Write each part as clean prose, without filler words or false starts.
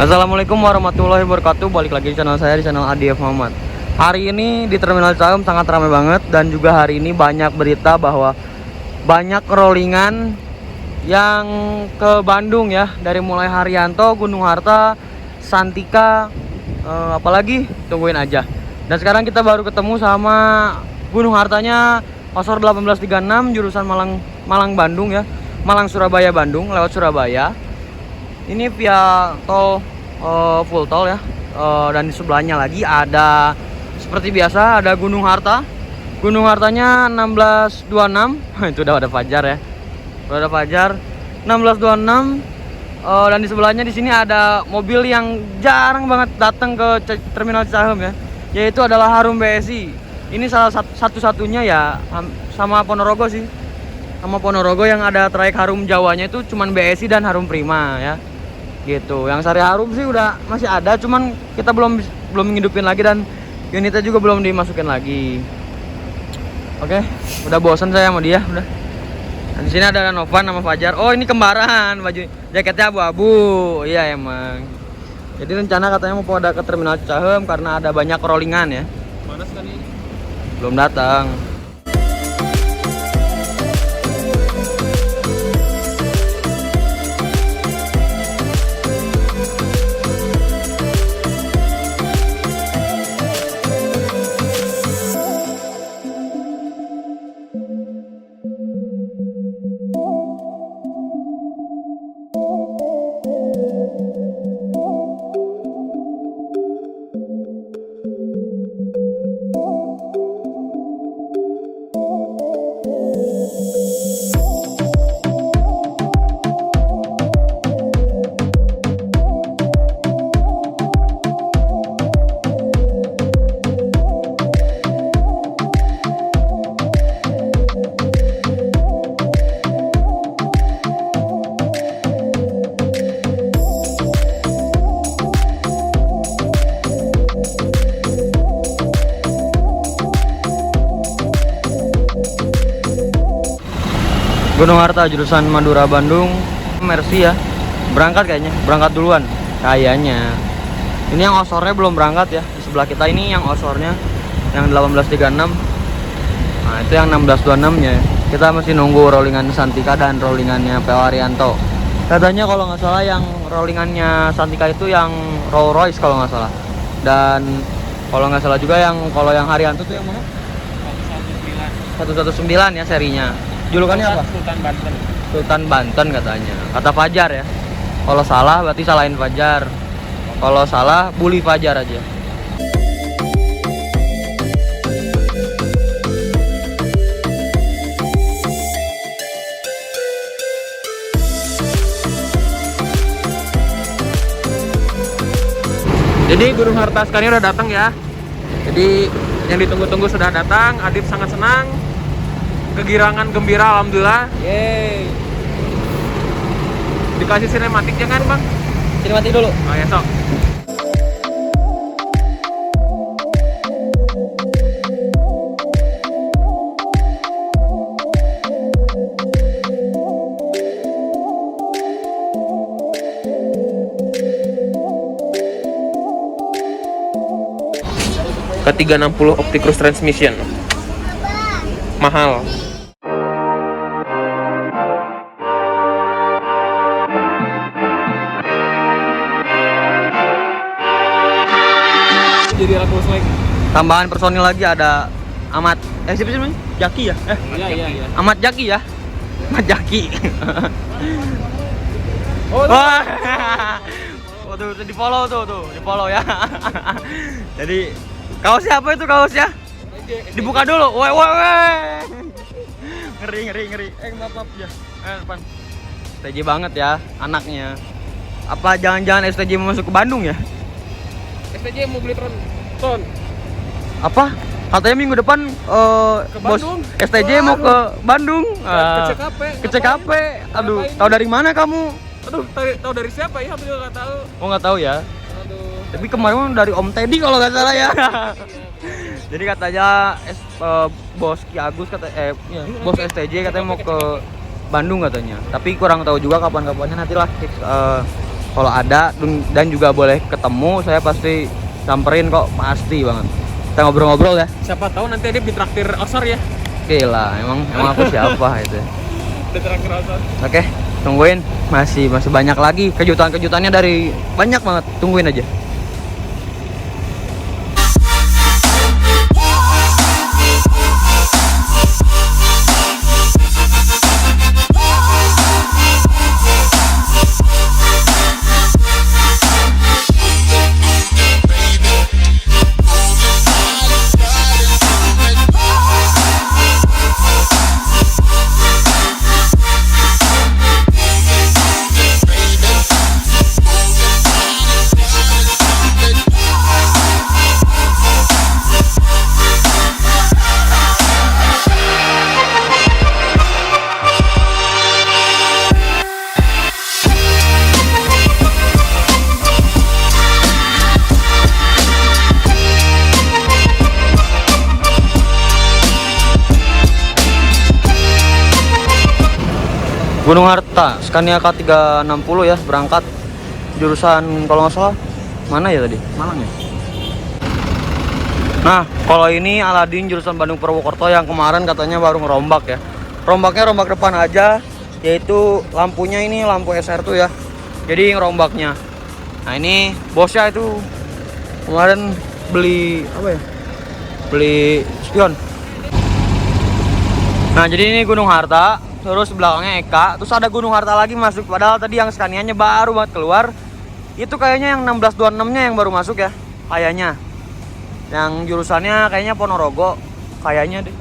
Assalamualaikum warahmatullahi wabarakatuh. Balik lagi di channel saya, di channel Adif Muhammad. Hari ini di Terminal Cicahem sangat ramai banget. Dan juga hari ini banyak berita bahwa banyak rollingan yang ke Bandung ya. Dari mulai Haryanto, Gunung Harta, Santika, apalagi tungguin aja. Dan sekarang kita baru ketemu sama Gunung Hartanya, Osor 1836 jurusan Malang Bandung ya. Malang Surabaya Bandung lewat Surabaya. Ini via tol full tol ya. Dan di sebelahnya lagi ada seperti biasa ada Gunung Harta. Gunung Hartanya 1626. Itu udah ada Fajar ya. Udah ada Fajar 1626. Dan di sebelahnya di sini ada mobil yang jarang banget datang ke Terminal Cicahem ya. Yaitu adalah Harum BSI. Ini salah satu-satunya ya, sama Ponorogo sih. Sama Ponorogo yang ada trayek Harum Jawanya itu cuman BSI dan Harum Prima ya. Gitu. Yang Sari Harum sih udah masih ada, cuman kita belum ngidupin lagi dan unitnya juga belum dimasukin lagi. Oke, udah bosan saya sama dia, udah. Nah, di sini ada Novan sama Fajar. Oh, ini kembaran, baju jaketnya abu-abu. Iya emang. Jadi rencana katanya mau pada ke Terminal Cicahem karena ada banyak rollingan ya. Mana sekali? Belum datang. Gunung Harta jurusan Madura Bandung, Mercy ya. Berangkat kayaknya, berangkat duluan kayaknya. Ini yang osornya belum berangkat ya. Di sebelah kita ini yang osornya yang 1836. Nah, itu yang 1626-nya. Kita masih nunggu rollingan Santika dan rollingannya PO Haryanto. Katanya kalau nggak salah yang rollingannya Santika itu yang Rolls Royce kalau nggak salah. Dan kalau nggak salah juga kalau yang Haryanto itu yang mana? 119 ya serinya. Julukannya apa? Sultan Banten. Sultan Banten katanya. Kata Fajar ya. Kalau salah berarti salahin Fajar. Kalau salah bully Fajar aja. Jadi Gunung Harta sekarang udah datang ya. Jadi yang ditunggu-tunggu sudah datang. Adit sangat senang. Kegirangan gembira alhamdulillah. Yeay. Dikasih sinematiknya kan bang? Sinematik dulu. Oh ya sok. Ke 360 Opticruise Transmission. Mahal. Jadi rakus lagi. Tambahan personil lagi ada Ahmad. Siapa sih namanya? Jaki ya? Iya. Ahmad Jaki ya? Ahmad Jaki. Oh, Wah. Oh, tuh di follow di follow ya. Jadi kaosnya apa itu kaosnya? Dibuka dulu. Weh. Ngeri. Maaf ya. Depan. STJ banget ya anaknya. Apa jangan-jangan STJ mau masuk ke Bandung ya? STJ mau beli tron. Apa? Katanya minggu depan bos Bandung. STJ mau ke Bandung. Ke CKP. Ke CKP. Aduh, Ngapain? tahu dari mana kamu? Aduh, tahu dari siapa ya? Aku juga nggak tahu. Oh, nggak tahu ya. Aduh. Tapi kemarin dari Om Teddy kalau nggak salah ya. Jadi katanya bos Ki Agus bos STJ katanya mau ke Bandung katanya. Tapi kurang tahu juga kapan-kapannya, nantilah Kalau ada dan juga boleh ketemu, saya pasti samperin kok, pasti banget. Kita ngobrol-ngobrol ya. Siapa tahu nanti Adip ditraktir osor ya. Oke lah, emang aku siapa itu. Ditraktir osor. Oke, tungguin. Masih banyak lagi kejutan-kejutannya dari banyak banget. Tungguin aja. Gunung Harta, Scania K360 ya, berangkat jurusan kalau nggak salah mana ya tadi? Malang ya. Nah, kalau ini Aladin jurusan Bandung Purwokerto yang kemarin katanya baru ngerombak ya. Rombaknya rombak depan aja, yaitu lampunya ini lampu SR tuh ya. Jadi ngerombaknya. Nah, ini bosnya itu kemarin beli apa ya? Beli spion. Nah, jadi ini Gunung Harta. Terus belakangnya Eka, terus ada Gunung Harta lagi masuk. Padahal tadi yang Scania-nya baru banget keluar. Itu kayaknya yang 1626-nya yang baru masuk ya, kayaknya. Yang jurusannya kayaknya Ponorogo, kayaknya deh.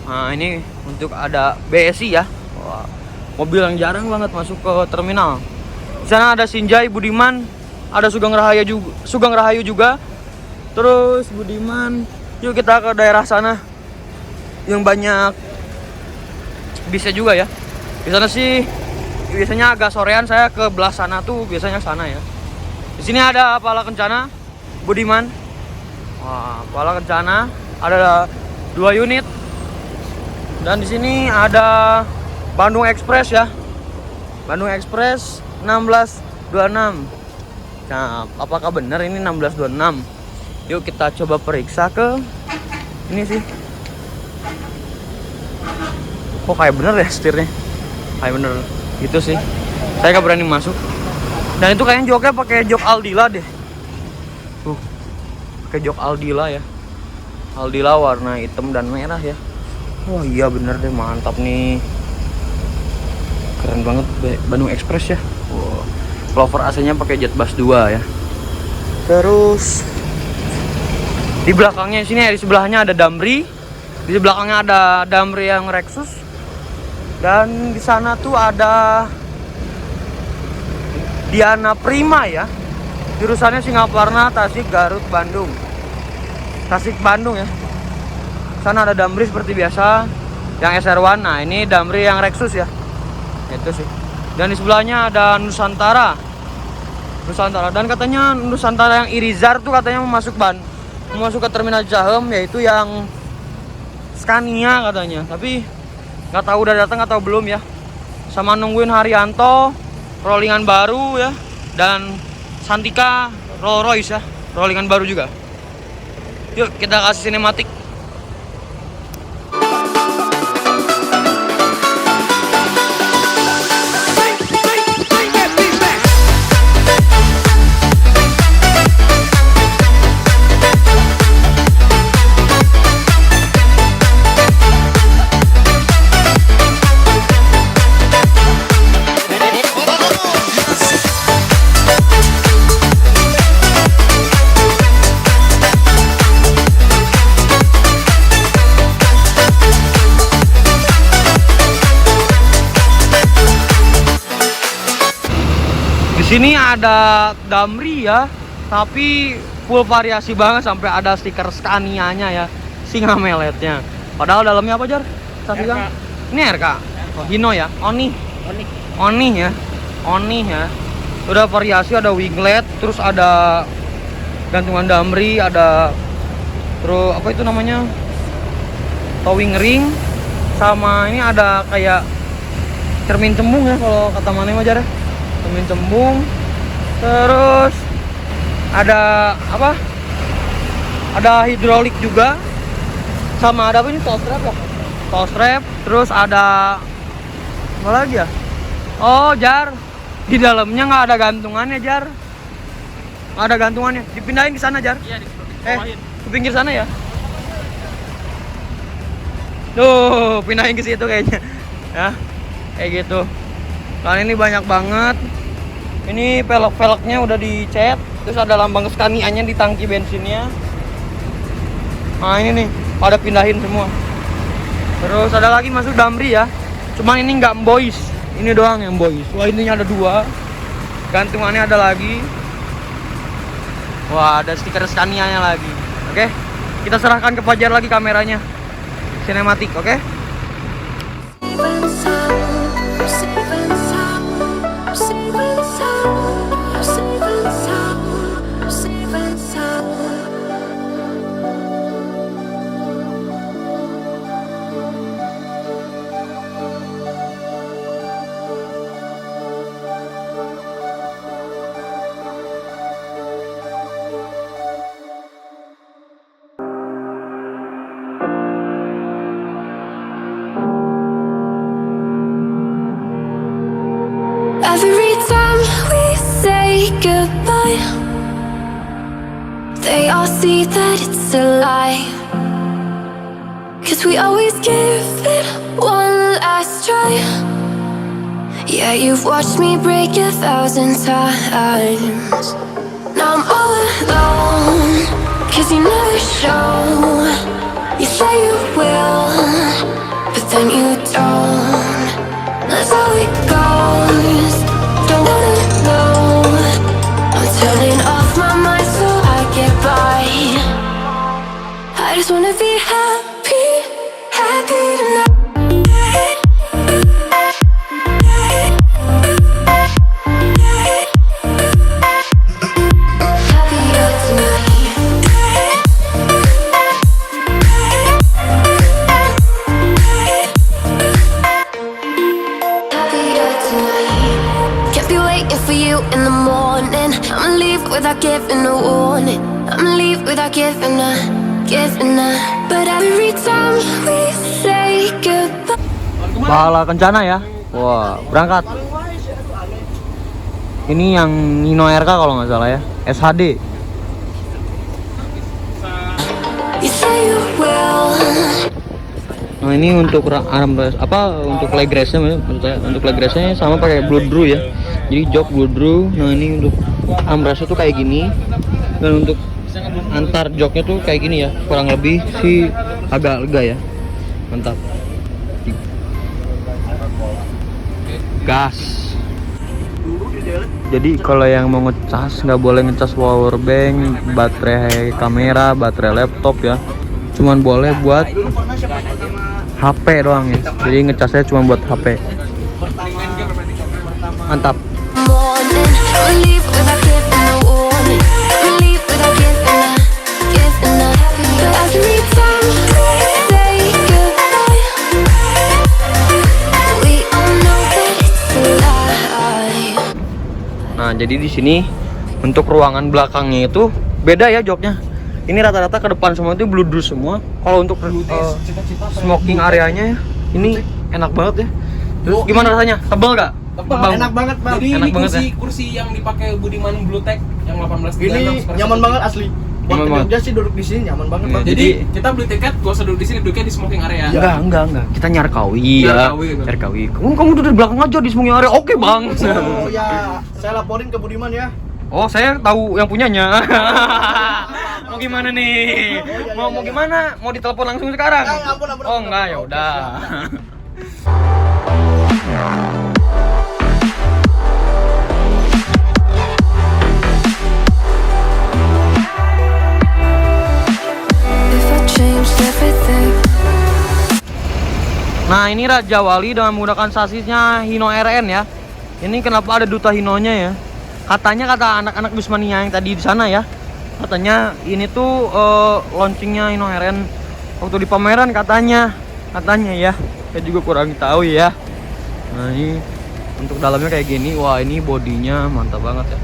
Nah, ini untuk ada BSI ya. Wah, mobil yang jarang banget masuk ke terminal. Di sana ada Sinjai, Budiman, ada Sugeng Rahayu juga. Terus Budiman, yuk kita ke daerah sana yang banyak bisa juga ya. Di sana sih biasanya agak sorean, saya ke belah sana tuh biasanya sana ya. Di sini ada Pala Kencana, Budiman. Wah, Pala Kencana ada 2 unit. Dan di sini ada Bandung Express ya. Bandung Express 1626. Nah, apakah benar ini 1626? Yuk kita coba periksa ke ini sih. Kok kayak bener ya setirnya? Kayak bener gitu sih. Saya gak berani masuk. Dan itu kayaknya joknya pakai jok Aldila deh. Pakai jok Aldila ya. Aldila warna hitam dan merah ya. Wah iya bener deh, mantap nih. Keren banget Bandung Express ya. Wow. Clover AC-nya pakai Jet Bass 2 ya. Terus di belakangnya sini ya, di sebelahnya ada Damri. Di belakangnya ada Damri yang Rexus. Dan di sana tuh ada Diana Prima ya. Jurusannya Singaparna, Tasik, Garut, Bandung. Tasik, Bandung ya. Sana ada Damri seperti biasa yang SR1. Nah, ini Damri yang Rexus ya. Itu sih. Dan di sebelahnya ada Nusantara. Dan katanya Nusantara yang Irizar tuh katanya mau masuk ke terminal Cahem, yaitu yang Scania katanya. Tapi nggak tahu udah datang atau belum ya. Sama nungguin Haryanto rollingan baru ya, dan Santika Rolls Royce ya, rollingan baru juga. Yuk kita kasih sinematik. Di sini ada Damri ya, tapi full variasi banget sampai ada stiker Scania-nya ya, singa meletnya. Padahal dalamnya apa Jar? RK. Ini RK. Oh, Hino ya, Oni ya, Oni ya. Udah variasi, ada winglet, terus ada gantungan Damri, ada terus apa itu namanya, towing ring, sama ini ada kayak cermin cembung ya kalau kata mana Jar. Tumin cembung. Terus ada apa? Ada hidrolik juga. Sama ada apa ini? Tow strap ya? Tow strap. Terus ada apa lagi ya? Oh, jar. Di dalamnya nggak ada gantungannya, jar. Nggak ada gantungannya. Dipindahin ke sana, jar. Iya, Ke pinggir sana ya. Tuh, pindahin ke situ kayaknya. Ya. Kayak gitu. Kali ini banyak banget. Ini velg-velgnya udah dicat. Terus ada lambang Scania-nya di tangki bensinnya. Nah, ini nih, pada pindahin semua. Terus ada lagi masuk Damri ya. Cuman ini nggak boys. Ini doang yang boys. Wah, ininya ada 2. Gantungannya ada lagi. Wah, ada stiker Scania-nya lagi. Oke. Kita serahkan ke Fajar lagi kameranya. Sinematik, oke? Every time we say goodbye, they all see that it's a lie. 'Cause we always give it one last try. Yeah, you've watched me break 1,000 times. Now I'm all alone, 'cause you never show. You say you will, but then you don't. That's how it goes. Don't wanna know. I'm turning off my mind so I get by. I just wanna be happy, happy tonight. Happier tonight. Happier tonight. Can't be waiting for you in the morning. I'ma leave without giving a warning. I'ma leave without giving a. But every time we say goodbye. Pahala Kencana ya. Wah, berangkat. Ini yang Nino RK kalau nggak salah ya. SHD. You say you will. Nah, ini untuk armrest untuk leg rest-nya maksud saya. Untuk leg rest-nya sama pakai bloodru ya. Jadi jok bloodru. Nah, ini untuk armrest-nya tuh kayak gini. Dan untuk antar joknya tuh kayak gini ya. Kurang lebih sih agak lega ya. Mantap. Gas. Jadi kalau yang mau ngecas nggak boleh ngecas power bank, baterai kamera, baterai laptop ya. Cuman boleh buat HP doang ya. Jadi ngecasnya cuma buat HP. Mantap. Morning, I'ma leave without giving a warning. I'ma leave without giving a. But every time we say goodbye, we all know that it's a lie. Nah, jadi di sini untuk ruangan belakangnya itu beda ya joknya. Ini rata-rata ke depan semua itu bloodru semua. Kalau untuk smoking areanya ini enak banget ya. Terus gimana rasanya? Tebal gak? Tebal, enak banget, Bang. Jadi Enak ini banget kursi yang dipakai Budiman Bluetech yang 18 Ini nyaman banget asli. Nyaman Waktu banget. Jogja sih duduk di sini nyaman banget, Iya, Bang. Jadi kita beli tiket, gak usah duduk di sini, duduknya di smoking area. Enggak. Kita nyarkawi ya. Nyarkawi. Kamu duduk di belakang aja di smoking area. Oke, Bang. Oh ya, saya laporin ke Budiman ya. Oh, saya tahu yang punyanya. Mau gimana nih? Mau gimana? Mau ditelepon langsung sekarang? Ampun. Oh, enggak, ya Oke, udah. If I changed everything. Nah, ini Raja Wali dengan menggunakan sasisnya Hino RN ya. Ini kenapa ada duta Hinonya ya? Katanya kata anak-anak Bismania yang tadi di sana ya. Katanya ini tuh launchingnya Hino RN waktu di pameran katanya ya. Saya juga kurang tahu ya. Nah, ini Untuk dalamnya kayak gini. Wah, ini bodinya mantap banget ya.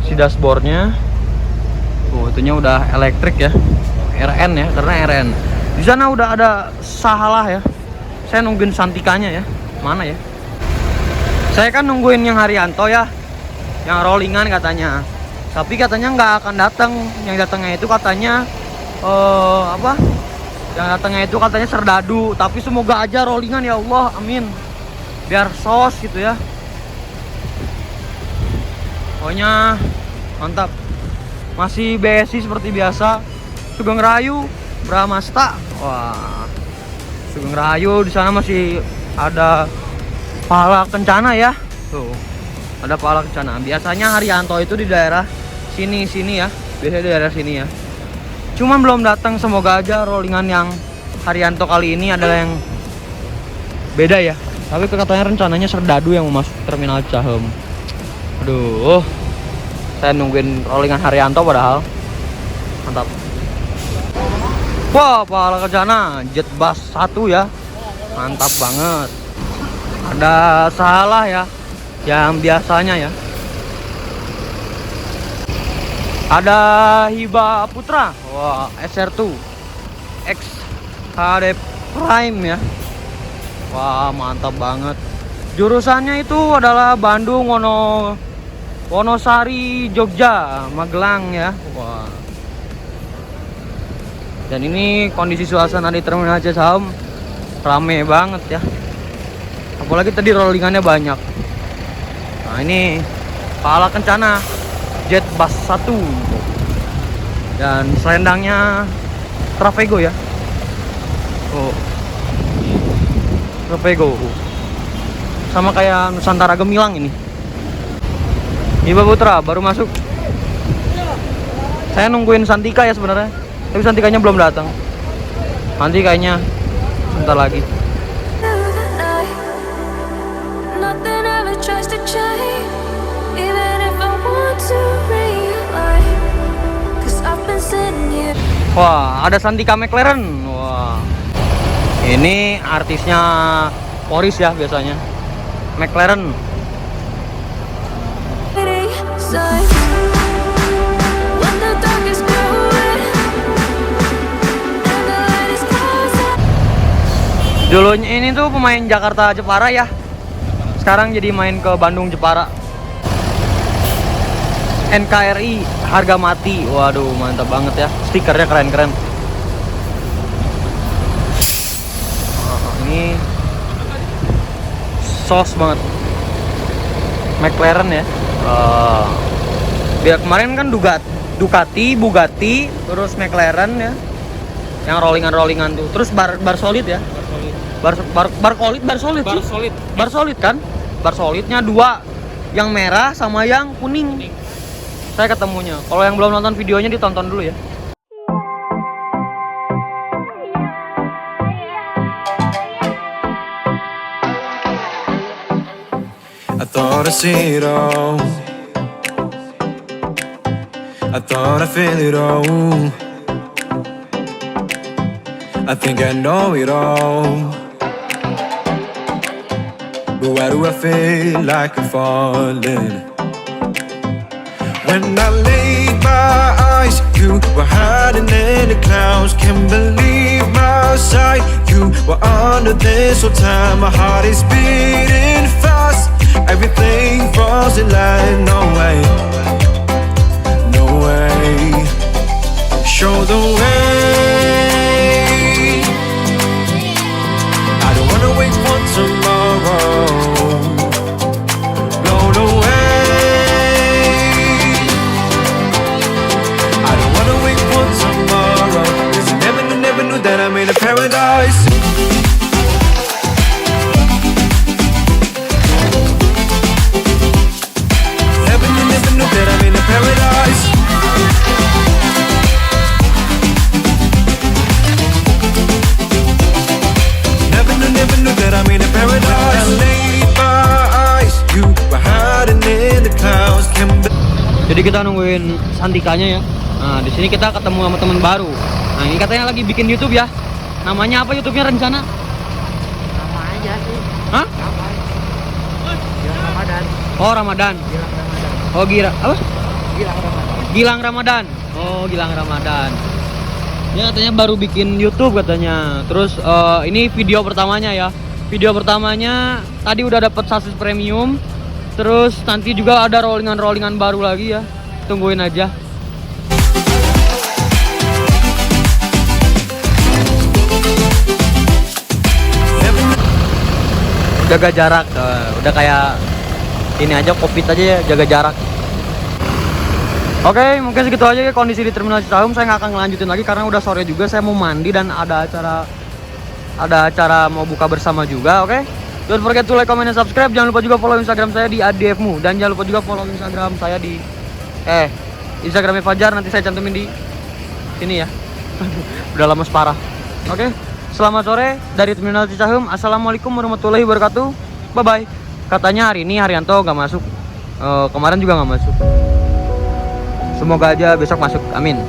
Si dashboardnya. Itunya udah elektrik ya. RN ya, karena RN. Di sana udah ada Sahalah ya. Saya nungguin Santikanya ya. Mana ya? Saya kan nungguin yang Haryanto ya. Yang rollingan katanya. Tapi katanya nggak akan datang. Yang datangnya itu katanya Yang datangnya itu katanya Serdadu. Tapi semoga aja rollingan ya Allah, amin. Biar sos gitu ya. Pokoknya mantap. Masih BSI seperti biasa. Sugeng Rayu, Bramasta. Wah. Sugeng Rayu di sana masih ada Pahala Kencana ya. Tuh. Ada Pahala Kencana. Biasanya Haryanto itu di daerah sini ya. Biasanya di daerah sini ya. Cuman belum datang, semoga aja rollingan yang Haryanto kali ini adalah yang beda ya. Tapi katanya rencananya Serdadu yang mau masuk terminal Cahem. Aduh. Saya nungguin rollingan Haryanto padahal. Mantap. Wah, Pahala Kencana Jet Bus 1 ya. Mantap banget. Ada Sahalah ya. Yang biasanya ya. Ada Hiba Putra. Wah, SR2 X HD Prime ya. Wah, mantap banget. Jurusannya itu adalah Bandung, Wonosari, Jogja, Magelang ya. Wah. Dan ini kondisi suasana di Terminal Cicahem rame banget ya. Apalagi tadi rollingannya banyak. Nah, ini Pahala Kencana Jet Bus 1. Dan selendangnya Trafego ya. Oh. Trafego. Sama kayak Nusantara Gemilang ini. Hiba Putra baru masuk. Saya nungguin Santika ya sebenarnya. Tapi Santikanya belum datang. Nanti kayaknya sebentar lagi. Nothing ever tries to change, even if I want to realize. 'Cause I've been sitting here. Wah, ada Santika McLaren. Wah. Ini artisnya Poris ya biasanya. McLaren. Signs. When the dark is growing and the light is closing. Dulunya ini tuh pemain Jakarta Jepara ya. Sekarang jadi main ke Bandung Jepara. NKRI harga mati. Waduh, mantap banget ya. Stikernya keren-keren. Ini sos banget. McLaren ya. Biar kemarin kan Ducati, Bugatti, terus McLaren ya. Yang rollingan tuh. Terus bar solid ya. Bar solid sih. Bar solid kan? Bar solidnya 2. Yang merah sama yang kuning. Saya ketemunya. Kalau yang belum nonton videonya ditonton dulu ya. I thought I see it all. I thought I feel it all. I think I know it all. But why do I feel like I'm falling? When I laid my eyes, you were hiding in the clouds. Can't believe my sight. You were under this whole time. My heart is beating fast. Everything falls in line. No way, no way. Show the way. I don't wanna wait for tomorrow. Blown away. I don't wanna wait for tomorrow. 'Cause I never knew that I'm in a paradise. Never knew that I'm in a paradise. Never knew that I'm in a paradise. I laid my eyes, you were hiding in the clouds. Jadi kita nungguin Santikanya ya. Nah, di sini kita ketemu sama teman baru. Nah, ini katanya lagi bikin YouTube ya. Namanya apa YouTube-nya rencana? Sama aja sih. Hah? Sama aja. Oh, Ramadan. Gilang Ramadan. Oh, apa? Gilang Ramadan. Gilang Ramadan. Oh, Gilang Ramadan. Dia katanya baru bikin YouTube katanya. Terus ini video pertamanya ya. Video pertamanya tadi udah dapet sasis premium. Terus nanti juga ada rollingan baru lagi ya. Tungguin aja. Jaga jarak, udah kayak ini aja, Covid aja ya, jaga jarak. Oke, mungkin segitu aja ya kondisi di Terminal Cicaheum. Saya nggak akan ngelanjutin lagi karena udah sore juga. Saya mau mandi dan ada acara mau buka bersama juga. Oke, don't forget to like, comment, dan subscribe. Jangan lupa juga follow Instagram saya di @dfmu dan jangan lupa juga follow Instagram saya di Instagramnya Fajar. Nanti saya cantumin di sini ya. Udah lama separah. Oke, selamat sore dari Terminal Cicaheum. Assalamualaikum warahmatullahi wabarakatuh. Bye bye. Katanya hari ini Haryanto nggak masuk. Kemarin juga nggak masuk. Semoga aja besok masuk. Amin.